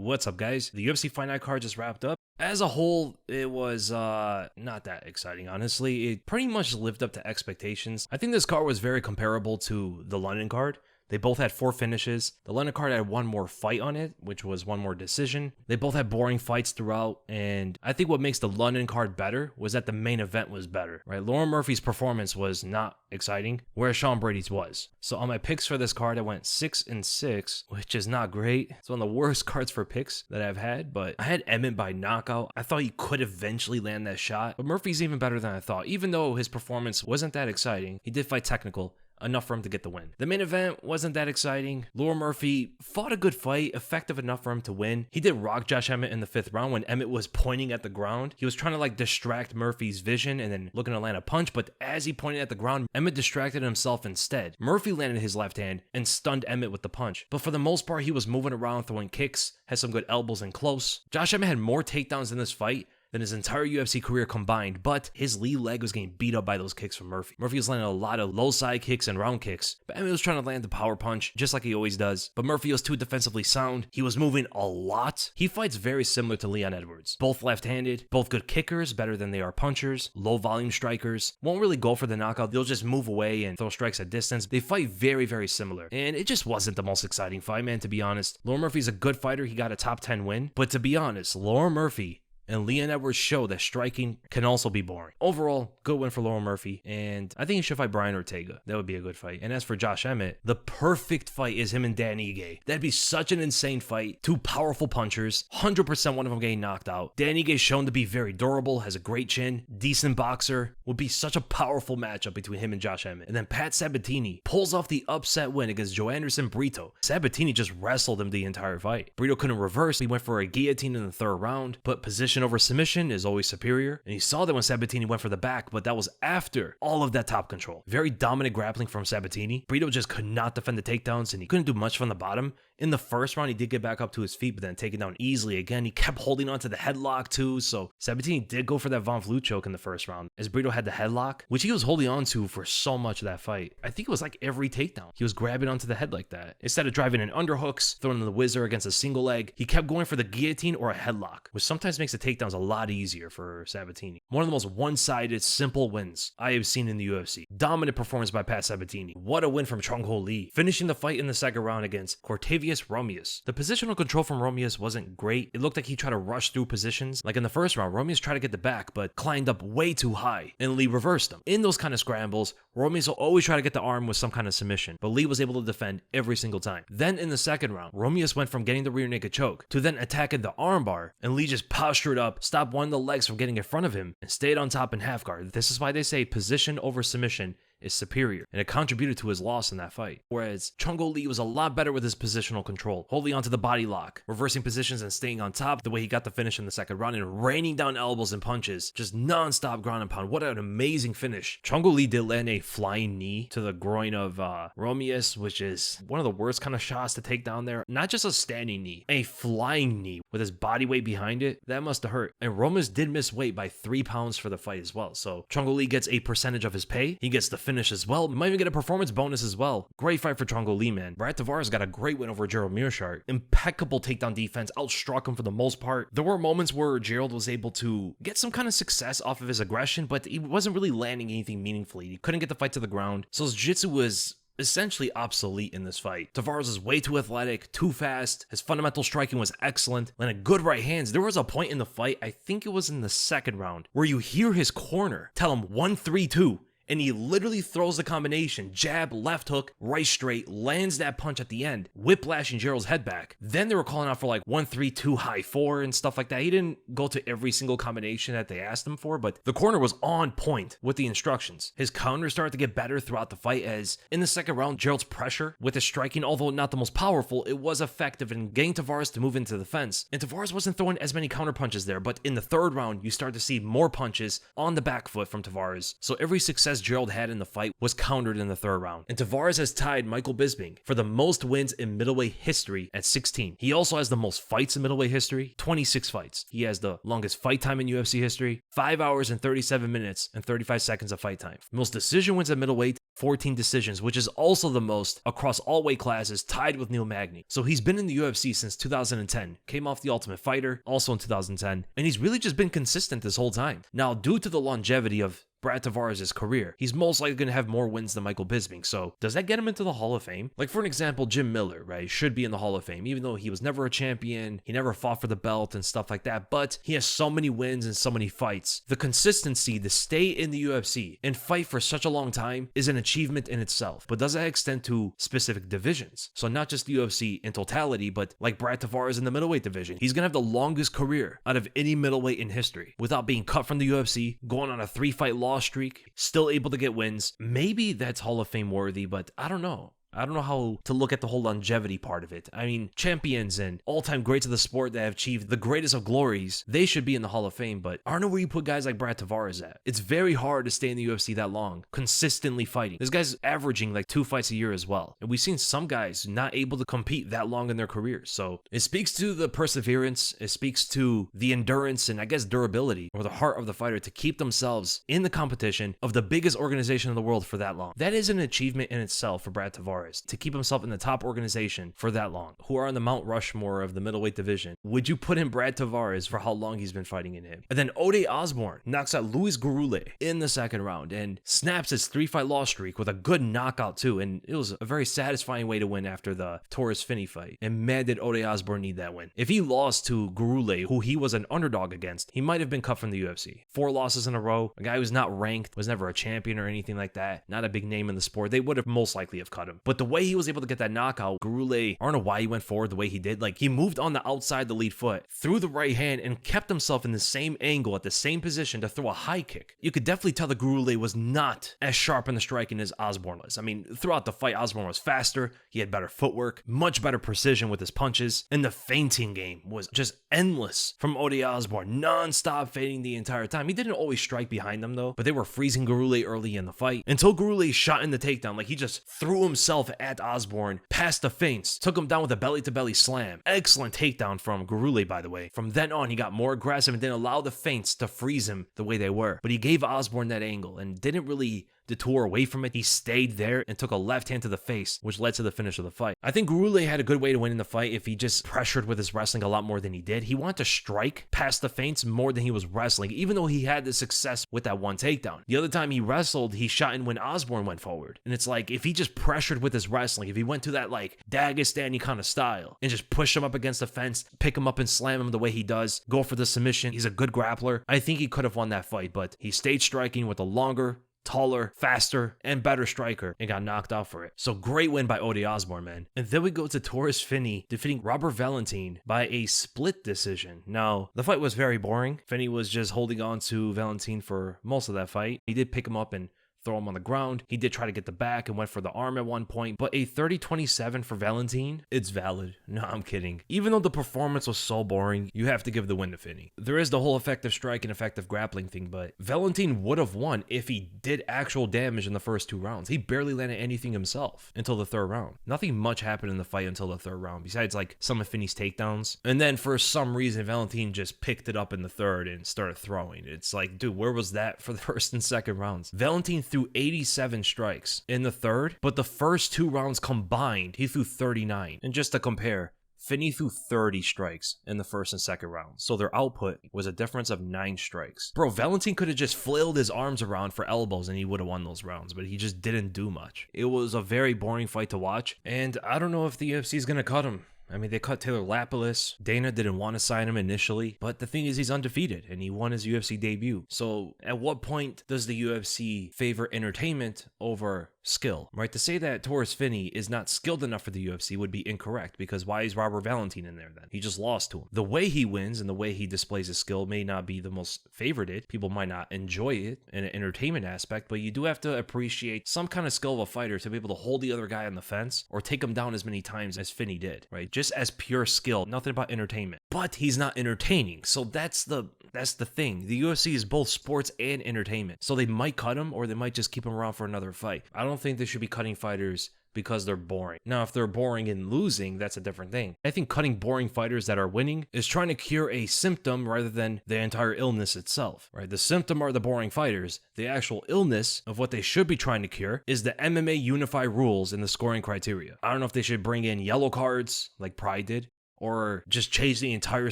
What's up, guys? The UFC Fight Night card just wrapped up. As a whole, it was not that exciting, honestly. It pretty much lived up to expectations. I think this card was very comparable to the London card. They both had 4 finishes. The London card had 1 more fight on it, which was 1 more decision. They both had boring fights throughout, and I think what makes the London card better was that the main event was better, right? Lerone Murphy's performance was not exciting, whereas Sean Brady's was. So on my picks for this card, I went 6-6, which is not great. It's one of the worst cards for picks that I've had, but I had Emmett by knockout. I thought he could eventually land that shot, but Murphy's even better than I thought. Even though his performance wasn't that exciting, he did fight technical, enough for him to get the win. The main event wasn't that exciting. Lerone Murphy fought a good fight, effective enough for him to win. He did rock Josh Emmett in the 5th round when Emmett was pointing at the ground. He was trying to like distract Murphy's vision and then looking to land a punch, but as he pointed at the ground, Emmett distracted himself instead. Murphy landed his left hand and stunned Emmett with the punch, but for the most part, he was moving around, throwing kicks, had some good elbows in close. Josh Emmett had more takedowns in this fight than his entire UFC career combined, but his lead leg was getting beat up by those kicks from Murphy. Murphy was landing a lot of low side kicks and round kicks, but Emmett was trying to land the power punch, just like he always does. But Murphy was too defensively sound. He was moving a lot. He fights very similar to Leon Edwards. Both left-handed, both good kickers, better than they are punchers, low volume strikers, won't really go for the knockout. They'll just move away and throw strikes at distance. They fight very, very similar. And it just wasn't the most exciting fight, man, to be honest. Lerone Murphy's a good fighter. He got a top 10 win. But to be honest, Lerone Murphy and Leon Edwards show that striking can also be boring. Overall, good win for Lerone Murphy, and I think he should fight Brian Ortega. That would be a good fight. And as for Josh Emmett, the perfect fight is him and Dan Ige. That'd be such an insane fight. 2 powerful punchers, 100% one of them getting knocked out. Dan Ige is shown to be very durable, has a great chin, decent boxer. Would be such a powerful matchup between him and Josh Emmett. And then Pat Sabatini pulls off the upset win against Joanderson Brito. Sabatini just wrestled him the entire fight. Brito couldn't reverse. He went for a guillotine in the 3rd round, but position over submission is always superior. And you saw that when Sabatini went for the back, but that was after all of that top control. Very dominant grappling from Sabatini. Brito just could not defend the takedowns, and he couldn't do much from the bottom. In the 1st round, he did get back up to his feet, but then taken down easily again. He kept holding on to the headlock too, so Sabatini did go for that Von Flue choke in the 1st round, as Brito had the headlock, which he was holding on to for so much of that fight. I think it was like every takedown. He was grabbing onto the head like that. Instead of driving in underhooks, throwing the whizzer against a single leg, he kept going for the guillotine or a headlock, which sometimes makes the takedowns a lot easier for Sabatini. One of the most one-sided, simple wins I have seen in the UFC. Dominant performance by Pat Sabatini. What a win from Chango-Ho, finishing the fight in the 2nd round against Cortavious Romious. The positional control from Romious wasn't great. It looked like he tried to rush through positions. Like in the 1st round, Romious tried to get the back, but climbed up way too high, and Lee reversed him. In those kind of scrambles, Romious will always try to get the arm with some kind of submission, but Lee was able to defend every single time. Then in the 2nd round, Romious went from getting the rear naked choke to then attacking the armbar, and Lee just postured up, stopped one of the legs from getting in front of him, and stayed on top in half guard. This is why they say position over submission is superior, and it contributed to his loss in that fight. Whereas Chango Lee was a lot better with his positional control, holding onto the body lock, reversing positions and staying on top the way he got the finish in the 2nd round, and raining down elbows and punches, just non-stop ground and pound. What an amazing finish. Chango Lee did land a flying knee to the groin of Romious, which is one of the worst kind of shots to take down there. Not just a standing knee, a flying knee with his body weight behind it. That must have hurt. And Romious did miss weight by 3 pounds for the fight as well. So Chango Lee gets a percentage of his pay. He gets the finish as well. Might even get a performance bonus as well. Great fight for Chango Lee, man. Tavares got a great win over Gerald Meerschaert. Impeccable takedown defense. Outstruck him for the most part. There were moments where Gerald was able to get some kind of success off of his aggression, but he wasn't really landing anything meaningfully. He couldn't get the fight to the ground. So his jiu-jitsu was essentially obsolete in this fight. Tavares is way too athletic, too fast. His fundamental striking was excellent. Landed good right hands. There was a point in the fight, I think it was in the 2nd round, where you hear his corner tell him 1-3-2. And he literally throws the combination, jab, left hook, right straight, lands that punch at the end, whiplashing Gerald's head back. Then they were calling out for like 1-3-2 high 4 and stuff like that. He didn't go to every single combination that they asked him for, but the corner was on point with the instructions. His counters started to get better throughout the fight, as in the 2nd round, Gerald's pressure with his striking, although not the most powerful, it was effective in getting Tavares to move into the fence. And Tavares wasn't throwing as many counter punches there, but in the 3rd round, you start to see more punches on the back foot from Tavares. So every successive success Gerald had in the fight was countered in the third round. And Tavares has tied Michael Bisping for the most wins in middleweight history at 16. He also has the most fights in middleweight history, 26 fights. He has the longest fight time in UFC history, 5 hours and 37 minutes and 35 seconds of fight time. Most decision wins at middleweight, 14 decisions, which is also the most across all weight classes, tied with Neil Magny. So he's been in the UFC since 2010, came off The Ultimate Fighter, also in 2010, and he's really just been consistent this whole time. Now, due to the longevity of Brad Tavares' career, he's most likely going to have more wins than Michael Bisping. So does that get him into the Hall of Fame? Like, for an example, Jim Miller, right, should be in the Hall of Fame, even though he was never a champion, he never fought for the belt and stuff like that, but he has so many wins and so many fights. The consistency to stay in the UFC and fight for such a long time is an achievement in itself, but does that extend to specific divisions? So not just the UFC in totality, but like Brad Tavares in the middleweight division, he's going to have the longest career out of any middleweight in history without being cut from the UFC, going on a 3-fight loss streak, still able to get wins. Maybe that's Hall of Fame worthy, but I don't know. I don't know how to look at the whole longevity part of it. I mean, champions and all-time greats of the sport that have achieved the greatest of glories, they should be in the Hall of Fame, but I don't know where you put guys like Brad Tavares at. It's very hard to stay in the UFC that long, consistently fighting. This guy's averaging like 2 fights a year as well. And we've seen some guys not able to compete that long in their careers. So it speaks to the perseverance, it speaks to the endurance and I guess durability or the heart of the fighter to keep themselves in the competition of the biggest organization in the world for that long. That is an achievement in itself for Brad Tavares. To keep himself in the top organization for that long, who are on the Mount Rushmore of the middleweight division. Would you put in Brad Tavares for how long he's been fighting in him? And then Ode Osbourne knocks out Luis Gurule in the second round and snaps his 3-fight loss streak with a good knockout too, and it was a very satisfying way to win after the Torrez Finney fight. And man, did Ode Osbourne need that win. If he lost to Gurule, who he was an underdog against, he might have been cut from the UFC. 4 losses in a row, a guy who's not ranked, was never a champion or anything like that, not a big name in the sport, they would have most likely have cut him. But the way he was able to get that knockout, Gurule, I don't know why he went forward the way he did. Like, he moved on the outside the lead foot, threw the right hand, and kept himself in the same angle at the same position to throw a high kick. You could definitely tell that Gurule was not as sharp in the striking as Osbourne was. I mean, throughout the fight, Osbourne was faster, he had better footwork, much better precision with his punches, and the feinting game was just endless from Ode Osbourne, non-stop feinting the entire time. He didn't always strike behind them though, but they were freezing Gurule early in the fight until Gurule shot in the takedown. Like, he just threw himself at Osbourne, past the feints, took him down with a belly-to-belly slam. Excellent takedown from Gurule, by the way. From then on, he got more aggressive and didn't allow the feints to freeze him the way they were. But he gave Osbourne that angle and didn't really detour away from it. He stayed there and took a left hand to the face, which led to the finish of the fight. I think Gurule had a good way to win in the fight if he just pressured with his wrestling a lot more than he did. He wanted to strike past the feints more than he was wrestling, even though he had the success with that one takedown. The other time he wrestled, he shot in when Osbourne went forward. And it's like, if he just pressured with his wrestling, if he went to that like Dagestani kind of style and just push him up against the fence, pick him up and slam him the way he does, go for the submission, he's a good grappler, I think he could have won that fight, but he stayed striking with a longer, taller, faster, and better striker and got knocked out for it. So great win by Ode Osbourne, man. And then we go to Torrez Finney defeating Robert Valentin by a split decision. Now, the fight was very boring. Finney was just holding on to Valentin for most of that fight. He did pick him up and throw him on the ground. He did try to get the back and went for the arm at one point, but a 30-27 for Valentin, it's valid. No, I'm kidding. Even though the performance was so boring, you have to give the win to Finney. There is the whole effective strike and effective grappling thing, but Valentin would have won if he did actual damage in the first 2 rounds. He barely landed anything himself until the 3rd round. Nothing much happened in the fight until the 3rd round, besides like some of Finney's takedowns. And then for some reason, Valentin just picked it up in the 3rd and started throwing. It's like, dude, where was that for the 1st and 2nd rounds? Valentin threw 87 strikes in the 3rd, but the first 2 rounds combined, he threw 39. And just to compare, Finney threw 30 strikes in the 1st and 2nd rounds, so their output was a difference of 9 strikes. Bro, Valentin could have just flailed his arms around for elbows and he would have won those rounds, but he just didn't do much. It was a very boring fight to watch, and I don't know if the UFC is going to cut him. I mean, they cut Taylor Lapilus. Dana didn't want to sign him initially, but the thing is he's undefeated and he won his UFC debut. So at what point does the UFC favor entertainment over skill, right? To say that Torrez Finney is not skilled enough for the UFC would be incorrect, because why is Robert Valentin in there then? He just lost to him. The way he wins and the way he displays his skill may not be the most favorited. People might not enjoy it in an entertainment aspect, but you do have to appreciate some kind of skill of a fighter to be able to hold the other guy on the fence or take him down as many times as Finney did, right? Just as pure skill, nothing about entertainment. But he's not entertaining, so that's the That's the thing. The UFC is both sports and entertainment. So they might cut him or they might just keep him around for another fight. I don't think they should be cutting fighters because they're boring. Now, if they're boring and losing, that's a different thing. I think cutting boring fighters that are winning is trying to cure a symptom rather than the entire illness itself, right? The symptom are the boring fighters. The actual illness of what they should be trying to cure is the MMA Unify rules and the scoring criteria. I don't know if they should bring in yellow cards like Pride did, or just change the entire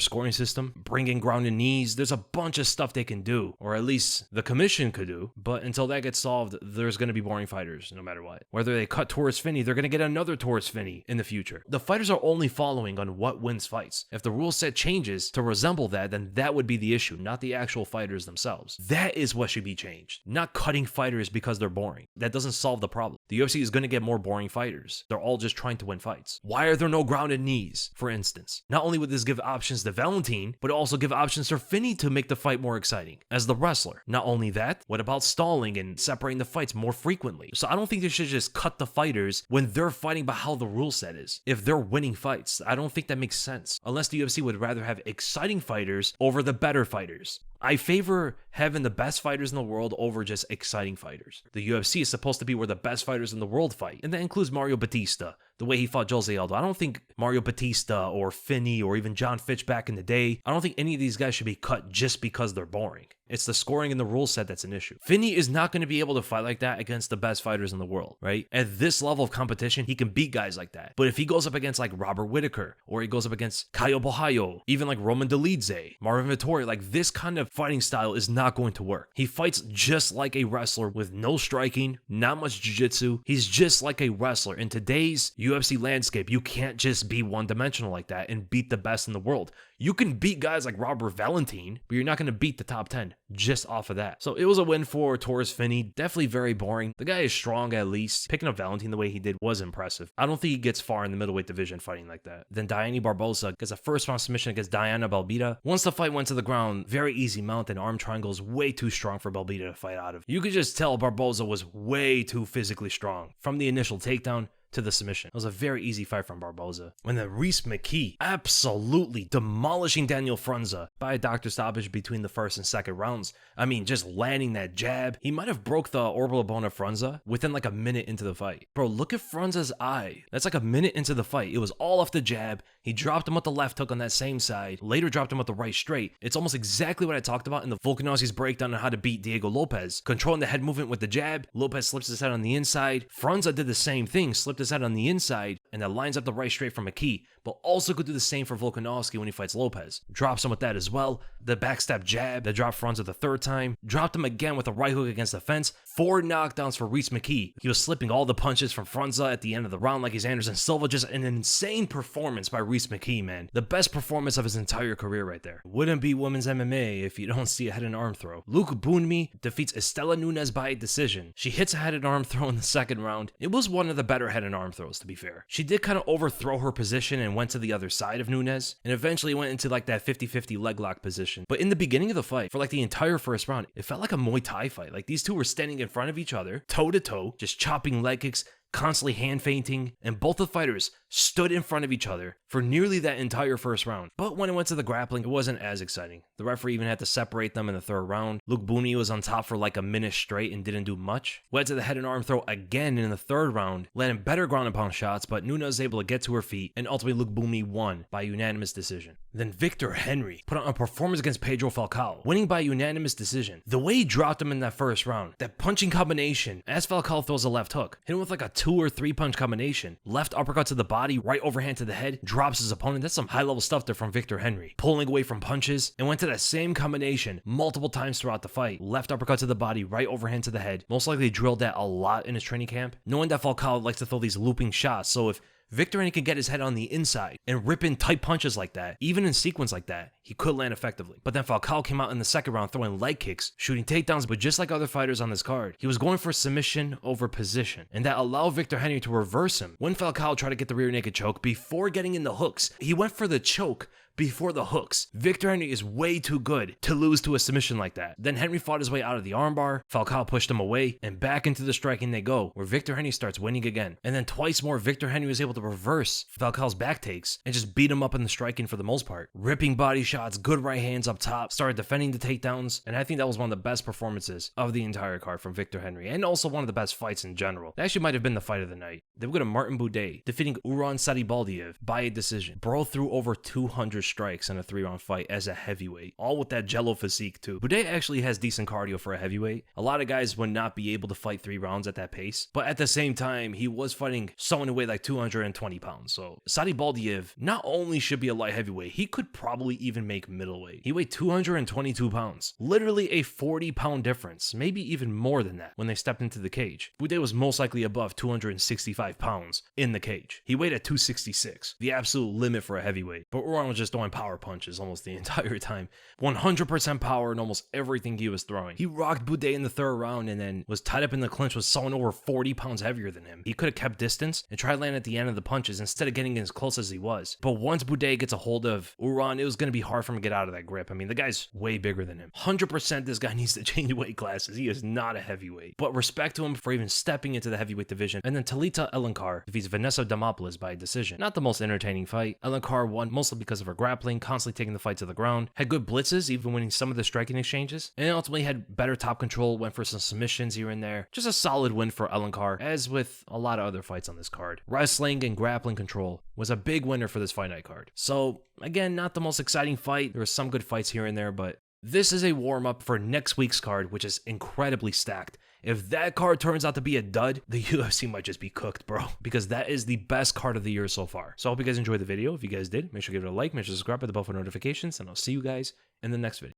scoring system, bring in ground and knees. There's a bunch of stuff they can do, or at least the commission could do. But until that gets solved, there's going to be boring fighters no matter what. Whether they cut Torrez Finney, they're going to get another Torrez Finney in the future. The fighters are only following on what wins fights. If the rule set changes to resemble that, then that would be the issue, not the actual fighters themselves. That is what should be changed, not cutting fighters because they're boring. That doesn't solve the problem. The UFC is going to get more boring fighters. They're all just trying to win fights. Why are there no grounded knees, for instance? Not only would this give options to Valentin, but also give options for Finney to make the fight more exciting as the wrestler. Not only that, what about stalling and separating the fights more frequently? So I don't think they should just cut the fighters when they're fighting by how the rule set is. If they're winning fights, I don't think that makes sense. Unless the UFC would rather have exciting fighters over the better fighters. I favor having the best fighters in the world over just exciting fighters. The UFC is supposed to be where the best fighters in the world fight, and that includes Mario Batista, the way he fought Jose Aldo. I don't think Mario Batista or Finney or even John Fitch back in the day, I don't think any of these guys should be cut just because they're boring. It's the scoring and the rule set that's an issue. Finney is not going to be able to fight like that against the best fighters in the world, right? At this level of competition, he can beat guys like that. But if he goes up against like Robert Whittaker, or he goes up against Caio Borralho, even like Roman Dolidze, Marvin Vettori, like this kind of fighting style is not going to work. He fights just like a wrestler with no striking, not much jiu-jitsu. He's just like a wrestler. In today's UFC landscape, you can't just be one-dimensional like that and beat the best in the world. You can beat guys like Robert Valentin, but you're not going to beat the top 10 just off of that. So it was a win for Torrez Finney. Definitely very boring. The guy is strong at least. Picking up Valentin the way he did was impressive. I don't think he gets far in the middleweight division fighting like that. Then Diane Barbosa gets a first round submission against Diana Belbita. Once the fight went to the ground, very easy mount and arm triangles way too strong for Belbita to fight out of. You could just tell Barbosa was way too physically strong from the initial takedown to the submission. It was a very easy fight from Barboza. And then Rhys McKee absolutely demolishing Daniel Frunza by a doctor stoppage between the first and second rounds. I mean, just landing that jab. He might have broke the orbital bone of Frunza within like a minute into the fight. Bro, look at Frunza's eye. That's like a minute into the fight. It was all off the jab. He dropped him with the left hook on that same side. Later dropped him with the right straight. It's almost exactly what I talked about in the Volkanovski's breakdown on how to beat Diego Lopez. Controlling the head movement with the jab. Lopez slips his head on the inside. Frunza did the same thing. Slipped his head on the inside, and that lines up the right straight from McKee, but also could do the same for Volkanovski when he fights Lopez. Drops him with that as well. The backstep jab that dropped Frunza the third time. Dropped him again with a right hook against the fence. 4 knockdowns for Rhys McKee. He was slipping all the punches from Frunza at the end of the round like he's Anderson Silva. Just an insane performance by Rhys McKee, man. The best performance of his entire career right there. Wouldn't be women's MMA if you don't see a head and arm throw. Luke Bunmi defeats Estela Nunes by a decision. She hits a head and arm throw in the second round. It was one of the better head and arm throws, to be fair. She did kind of overthrow her position and went to the other side of Nunes, and eventually went into like that 50-50 leg lock position. But in the beginning of the fight, for like the entire first round, it felt like a Muay Thai fight. Like these two were standing in front of each other, toe to toe, just chopping leg kicks, constantly hand feinting, and both the fighters stood in front of each other for nearly that entire first round. But when it went to the grappling, it wasn't as exciting. The referee even had to separate them in the third round. Luke Bunmi was on top for like a minute straight and didn't do much. Went to the head and arm throw again in the third round, landing better ground and pound shots, but Nunes was able to get to her feet, and ultimately Luke Bunmi won by unanimous decision. Then Victor Henry put on a performance against Pedro Falcao, winning by unanimous decision. The way he dropped him in that first round, that punching combination, as Falcao throws a left hook, hit him with like a 2 or 3 punch combination, left uppercut to the body, right overhand to the head, drops his opponent. That's some high level stuff there from Victor Henry. Pulling away from punches, and went to that same combination multiple times throughout the fight. Left uppercut to the body, right overhand to the head. Most likely drilled that a lot in his training camp, knowing that Falcao likes to throw these looping shots. So if Victor Henry can get his head on the inside and rip in tight punches like that, even in sequence like that, he could land effectively. But then Falcao came out in the second round throwing leg kicks, shooting takedowns, but just like other fighters on this card, he was going for submission over position, and that allowed Victor Henry to reverse him. When Falcao tried to get the rear naked choke before getting in the hooks, he went for the choke before the hooks. Victor Henry is way too good to lose to a submission like that. Then Henry fought his way out of the armbar, Falcao pushed him away, and back into the striking they go, where Victor Henry starts winning again. And then twice more, Victor Henry was able to reverse Falcao's back takes and just beat him up in the striking for the most part. Ripping body shots, good right hands up top, started defending the takedowns, and I think that was one of the best performances of the entire card from Victor Henry, and also one of the best fights in general. That actually might have been the fight of the night. Then we go to Martin Buday, defeating Uran Sadibaldiev by a decision. Bro threw over 200 strikes in a 3-round fight as a heavyweight, all with that jello physique too. Buday actually has decent cardio for a heavyweight. A lot of guys would not be able to fight 3 rounds at that pace, but at the same time, he was fighting someone who weighed like 220 pounds. So Sadibaldiev not only should be a light heavyweight, he could probably even make middleweight. He weighed 222 pounds, literally a 40-pound difference, maybe even more than that when they stepped into the cage. Buday was most likely above 265 pounds in the cage. He weighed at 266, the absolute limit for a heavyweight, but Uran was just throwing power punches almost the entire time. 100% power in almost everything he was throwing. He rocked Buday in the 3rd round and then was tied up in the clinch with someone over 40 pounds heavier than him. He could have kept distance and tried landing at the end of the punches instead of getting as close as he was. But once Buday gets a hold of Uran, it was going to be hard for him to get out of that grip. I mean, the guy's way bigger than him. 100% this guy needs to change weight classes. He is not a heavyweight. But respect to him for even stepping into the heavyweight division. And then Talita Elankar defeats Vanessa Demopoulos by a decision. Not the most entertaining fight. Elankar won mostly because of her grappling, constantly taking the fight to the ground, had good blitzes, even winning some of the striking exchanges, and ultimately had better top control, went for some submissions here and there. Just a solid win for Elankar, as with a lot of other fights on this card. Wrestling and grappling control was a big winner for this fight night card. So again, not the most exciting fight. There were some good fights here and there, but this is a warm-up for next week's card, which is incredibly stacked. If that card turns out to be a dud, the UFC might just be cooked, bro, because that is the best card of the year so far. So I hope you guys enjoyed the video. If you guys did, make sure to give it a like, make sure to subscribe, hit the bell for notifications, and I'll see you guys in the next video.